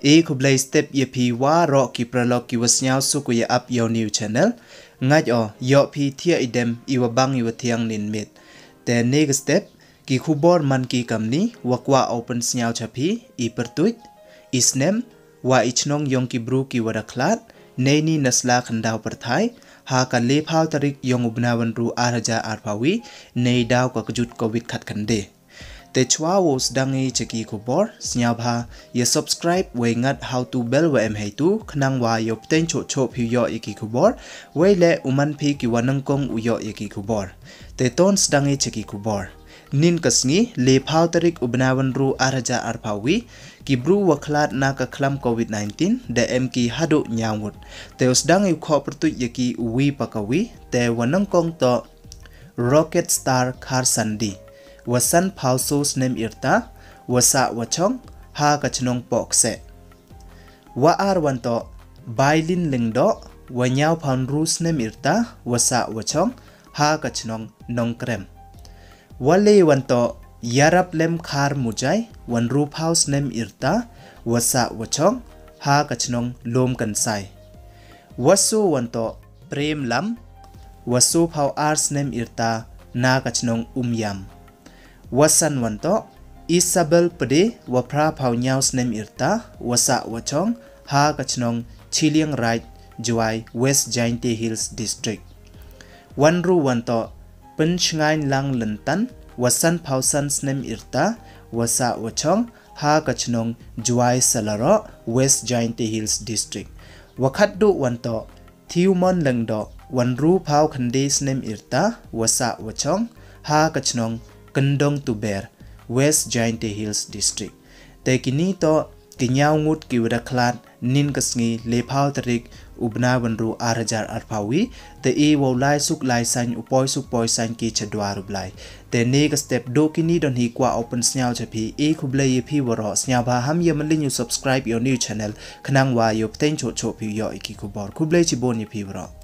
e kublai step ye pi wa ro ki pralog ki wasnyao su ku ya up yo new channel ngaj o yo pi thia idem iwa bang iwa thiang nin mit te next step ki khubor man ki kamni wakwa open snyao chapi I Pyrtuid I snem wa I chnong yong ki bru ki waraklat neini nasla khandau perthai ha ka le phau tarik yong ubnawan ru arhaja arpawi nei daw ka kajut covid khat khande te chwa wo sdangi cheki khubor snyao bha ye subscribe we ngat how to bell wa em hai tu khnang wa yo pten cho cho phi yo yeki khubor we le uman phi ki wanang kong u yo yeki khubor te ton sdangi cheki khubor nin kasngi le phau tarik ubnawan ru arhaja arpawi ki bru waklat na ka khlam covid-19 de em ki hadu nyangut te usdangi kho Pyrtuid yeki uwi pakawi te wanang kong to rocket star khar sandi wasan pauso snem irta wasa wachong ha ka chnong pokse wa ar wanto bailin lingdo wanyao phanru snem irta wasa wachong ha ka chnong nongkrem wale wanto yarap lem khar mujai wanru phau snem irta wasa wachong ha ka chnong lom kansai wasu wanto prem lam wasu phau ar snem irta na ka chnong umyam wasan wanto Isabel pede wapra phau nyau snem irta wasa wachong ha ka chnong chiliang right juai West Jainte Hills district wanru wanto penchngai lang lentan wasan phau san snem irta wasa wachong ha ka chnong juai salaro West Jainte Hills district wakhatdu wanto thiumon lengdo wanru phau khande snem irta wasa wachong ha ka chnong Kendong Tuber West Jainte Hills district te kini to kinyau ngut ki wadaklat nin kasngi le phau tarik ubna wanru arhajar arpawi te e wolai suk lai san upoi suk poi san ki chadwa rublai te ne ka step do kini don hi kwa open snyao chapi e khublai ye phi woro snyao ba ham ye malin you subscribe your new channel khnang wa yo pten cho cho phi yo iki khubor khublai chi bon ye phi woro